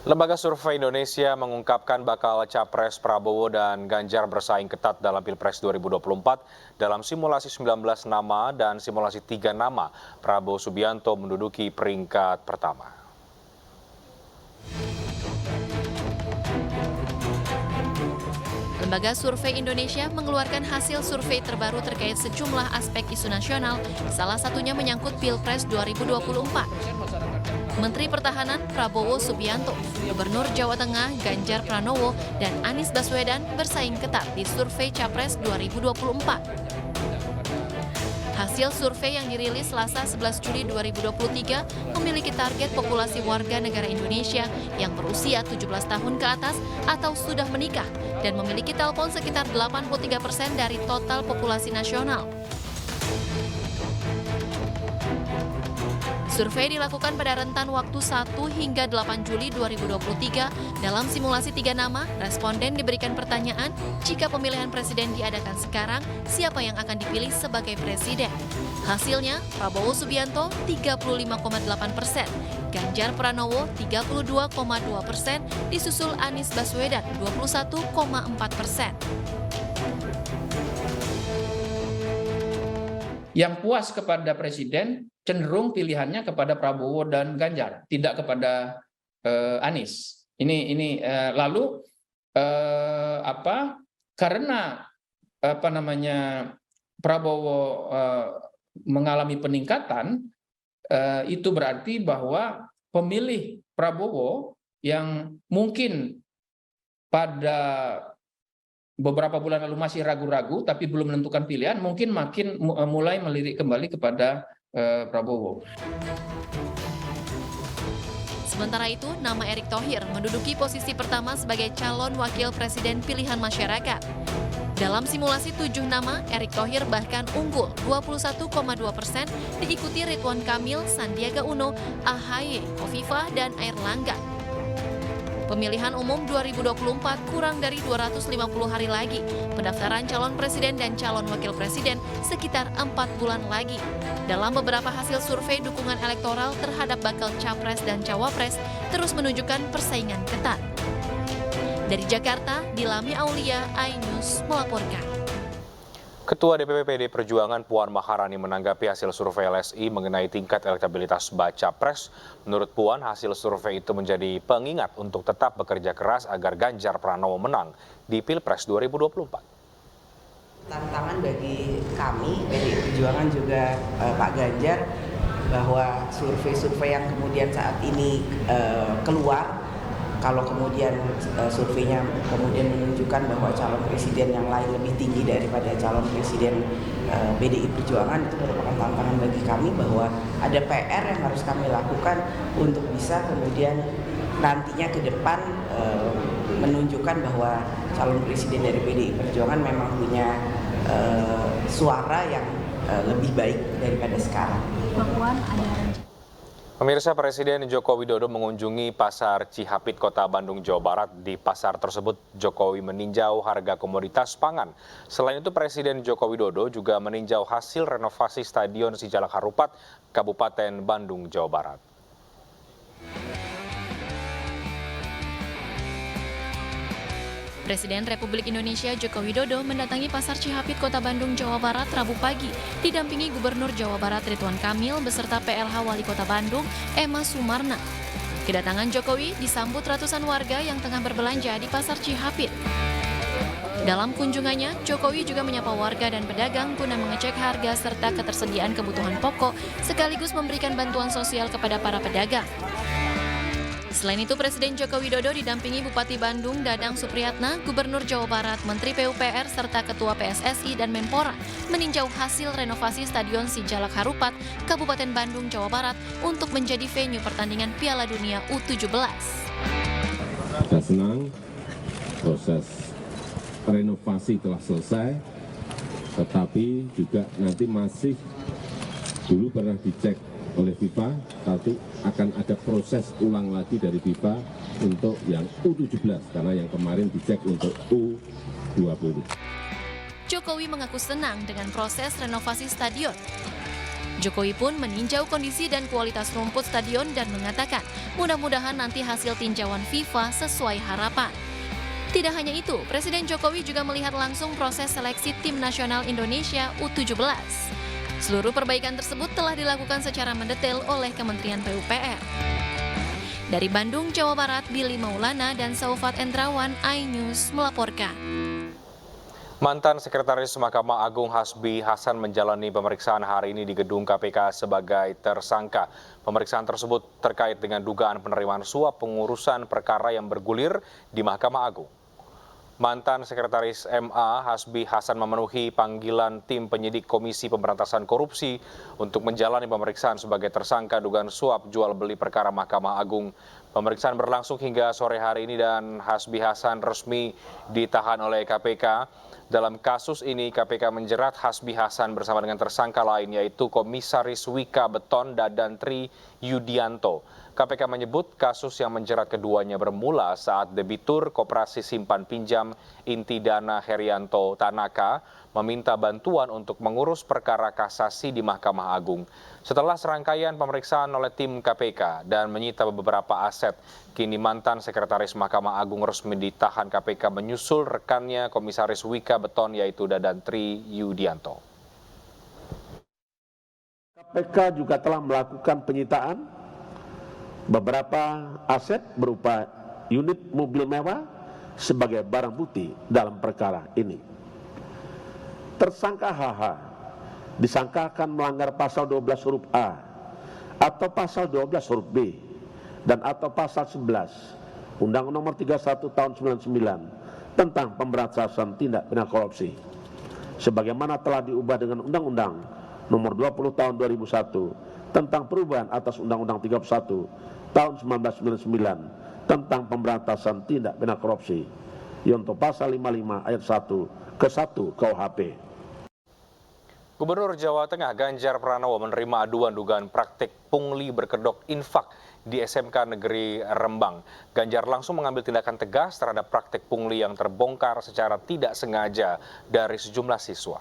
Lembaga Survei Indonesia mengungkapkan bakal Capres Prabowo dan Ganjar bersaing ketat dalam Pilpres 2024 dalam simulasi 19 nama dan simulasi 3 nama. Prabowo Subianto menduduki peringkat pertama. Lembaga Survei Indonesia mengeluarkan hasil survei terbaru terkait sejumlah aspek isu nasional, salah satunya menyangkut Pilpres 2024. Menteri Pertahanan Prabowo Subianto, Gubernur Jawa Tengah Ganjar Pranowo, dan Anies Baswedan bersaing ketat di survei Capres 2024. Hasil survei yang dirilis Selasa 11 Juli 2023 memiliki target populasi warga negara Indonesia yang berusia 17 tahun ke atas atau sudah menikah dan memiliki telepon sekitar 83% dari total populasi nasional. Survei dilakukan pada rentan waktu 1 hingga 8 Juli 2023. Dalam simulasi 3 nama, responden diberikan pertanyaan, jika pemilihan presiden diadakan sekarang, siapa yang akan dipilih sebagai presiden? Hasilnya, Prabowo Subianto 35,8%, Ganjar Pranowo 32,2%, disusul Anies Baswedan 21,4%. Yang puas kepada presiden cenderung pilihannya kepada Prabowo dan Ganjar, tidak kepada Anies. Lalu karena Prabowo mengalami peningkatan, itu berarti bahwa pemilih Prabowo yang mungkin pada beberapa bulan lalu masih ragu-ragu tapi belum menentukan pilihan, mungkin makin mulai melirik kembali kepada Prabowo. Sementara itu, nama Erick Thohir menduduki posisi pertama sebagai calon wakil presiden pilihan masyarakat. Dalam simulasi 7 nama, Erick Thohir bahkan unggul 21,2%, diikuti Ridwan Kamil, Sandiaga Uno, AHY, Khofifah, dan Airlangga. Pemilihan umum 2024 kurang dari 250 hari lagi. Pendaftaran calon presiden dan calon wakil presiden sekitar 4 bulan lagi. Dalam beberapa hasil survei dukungan elektoral terhadap bakal capres dan cawapres terus menunjukkan persaingan ketat. Dari Jakarta, Dilami Aulia, iNews melaporkan. Ketua DPP PD Perjuangan Puan Maharani menanggapi hasil survei LSI mengenai tingkat elektabilitas baca pres. Menurut Puan, hasil survei itu menjadi pengingat untuk tetap bekerja keras agar Ganjar Pranowo menang di Pilpres 2024. Tantangan bagi kami, PD Perjuangan juga Pak Ganjar, bahwa survei-survei yang kemudian saat ini keluar, kalau kemudian surveinya kemudian menunjukkan bahwa calon presiden yang lain lebih tinggi daripada calon presiden PDI Perjuangan, itu merupakan tantangan bagi kami bahwa ada PR yang harus kami lakukan untuk bisa kemudian nantinya ke depan menunjukkan bahwa calon presiden dari PDI Perjuangan memang punya suara yang lebih baik daripada sekarang. Pemirsa, Presiden Joko Widodo mengunjungi Pasar Cihapit, Kota Bandung, Jawa Barat. Di pasar tersebut, Jokowi meninjau harga komoditas pangan. Selain itu, Presiden Joko Widodo juga meninjau hasil renovasi Stadion Sijalak Harupat, Kabupaten Bandung, Jawa Barat. Presiden Republik Indonesia Joko Widodo mendatangi Pasar Cihapit, Kota Bandung, Jawa Barat, Rabu pagi, didampingi Gubernur Jawa Barat Ridwan Kamil beserta PLH Wali Kota Bandung, Emma Sumarna. Kedatangan Jokowi disambut ratusan warga yang tengah berbelanja di Pasar Cihapit. Dalam kunjungannya, Jokowi juga menyapa warga dan pedagang guna mengecek harga serta ketersediaan kebutuhan pokok, sekaligus memberikan bantuan sosial kepada para pedagang. Selain itu, Presiden Joko Widodo didampingi Bupati Bandung Dadang Supriyatna, Gubernur Jawa Barat, Menteri PUPR, serta Ketua PSSI dan Menpora meninjau hasil renovasi Stadion Sijalak Harupat, Kabupaten Bandung, Jawa Barat untuk menjadi venue pertandingan Piala Dunia U17. Kita senang proses renovasi telah selesai, tetapi juga nanti masih dulu pernah dicek oleh FIFA, tapi akan ada proses ulang lagi dari FIFA untuk yang U17, karena yang kemarin dicek untuk U20. Jokowi mengaku senang dengan proses renovasi stadion. Jokowi pun meninjau kondisi dan kualitas rumput stadion dan mengatakan mudah-mudahan nanti hasil tinjauan FIFA sesuai harapan. Tidak hanya itu, Presiden Jokowi juga melihat langsung proses seleksi tim nasional Indonesia U17. Seluruh perbaikan tersebut telah dilakukan secara mendetail oleh Kementerian PUPR. Dari Bandung, Jawa Barat, Billy Maulana dan Saufat Endrawan, iNews melaporkan. Mantan Sekretaris Mahkamah Agung Hasbi Hasan menjalani pemeriksaan hari ini di gedung KPK sebagai tersangka. Pemeriksaan tersebut terkait dengan dugaan penerimaan suap pengurusan perkara yang bergulir di Mahkamah Agung. Mantan Sekretaris MA Hasbi Hasan memenuhi panggilan tim penyidik Komisi Pemberantasan Korupsi untuk menjalani pemeriksaan sebagai tersangka dugaan suap jual beli perkara Mahkamah Agung. Pemeriksaan berlangsung hingga sore hari ini dan Hasbi Hasan resmi ditahan oleh KPK. Dalam kasus ini KPK menjerat Hasbi Hasan bersama dengan tersangka lain yaitu Komisaris Wika Beton Dadan Tri Yudianto. KPK menyebut kasus yang menjerat keduanya bermula saat debitur Koperasi Simpan Pinjam Inti Dana Herianto Tanaka meminta bantuan untuk mengurus perkara kasasi di Mahkamah Agung. Setelah serangkaian pemeriksaan oleh tim KPK dan menyita beberapa aset, kini mantan Sekretaris Mahkamah Agung resmi ditahan KPK menyusul rekannya Komisaris Wika Beton yaitu Dadan Tri Yudianto. KPK juga telah melakukan penyitaan beberapa aset berupa unit mobil mewah sebagai barang bukti dalam perkara ini. Tersangka HH disangkakan melanggar pasal 12 huruf A atau pasal 12 huruf B dan atau pasal 11 Undang-Undang Nomor 31 Tahun 99 tentang pemberantasan tindak pidana korupsi sebagaimana telah diubah dengan Undang-Undang Nomor 20 Tahun 2001 tentang perubahan atas Undang-Undang 31 Tahun 1999 tentang pemberantasan tindak pidana korupsi yaitu pasal 55 ayat 1 ke 1 KUHP. Gubernur Jawa Tengah Ganjar Pranowo menerima aduan dugaan praktik pungli berkedok infak di SMK Negeri Rembang. Ganjar langsung mengambil tindakan tegas terhadap praktik pungli yang terbongkar secara tidak sengaja dari sejumlah siswa.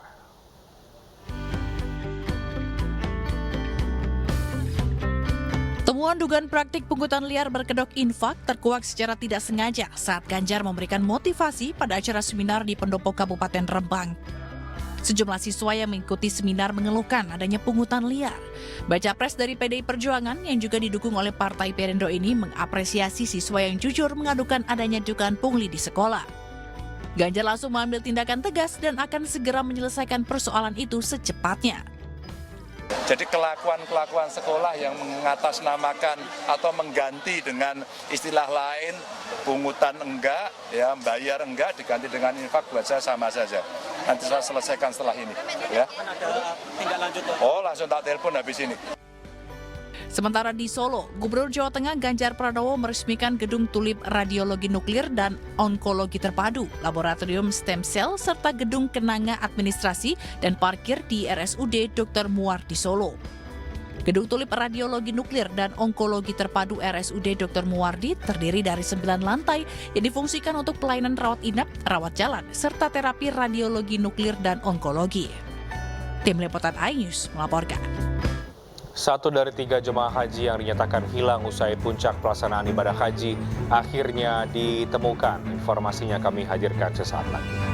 Temuan dugaan praktik pungutan liar berkedok infak terkuak secara tidak sengaja saat Ganjar memberikan motivasi pada acara seminar di Pendopo Kabupaten Rembang. Sejumlah siswa yang mengikuti seminar mengeluhkan adanya pungutan liar. Baca pres dari PDI Perjuangan yang juga didukung oleh Partai Perindo ini mengapresiasi siswa yang jujur mengadukan adanya dugaan pungli di sekolah. Ganjar langsung mengambil tindakan tegas dan akan segera menyelesaikan persoalan itu secepatnya. Jadi kelakuan-kelakuan sekolah yang mengatasnamakan atau mengganti dengan istilah lain, pungutan enggak, ya bayar enggak diganti dengan infak buat saya sama saja. Nanti saya selesaikan setelah ini. Ya. Oh, langsung tak telepon habis ini. Sementara di Solo, Gubernur Jawa Tengah Ganjar Pranowo meresmikan Gedung Tulip Radiologi Nuklir dan Onkologi Terpadu, Laboratorium Stem Cell, serta Gedung Kenanga Administrasi dan Parkir di RSUD Dr. Muwardi Solo. Gedung Tulip Radiologi Nuklir dan Onkologi Terpadu RSUD Dr. Muwardi terdiri dari 9 lantai yang difungsikan untuk pelayanan rawat inap, rawat jalan, serta terapi radiologi nuklir dan onkologi. Tim Liputan iNews melaporkan. 1 dari 3 jemaah haji yang dinyatakan hilang usai puncak pelaksanaan ibadah haji akhirnya ditemukan. Informasinya kami hadirkan sesaat lagi.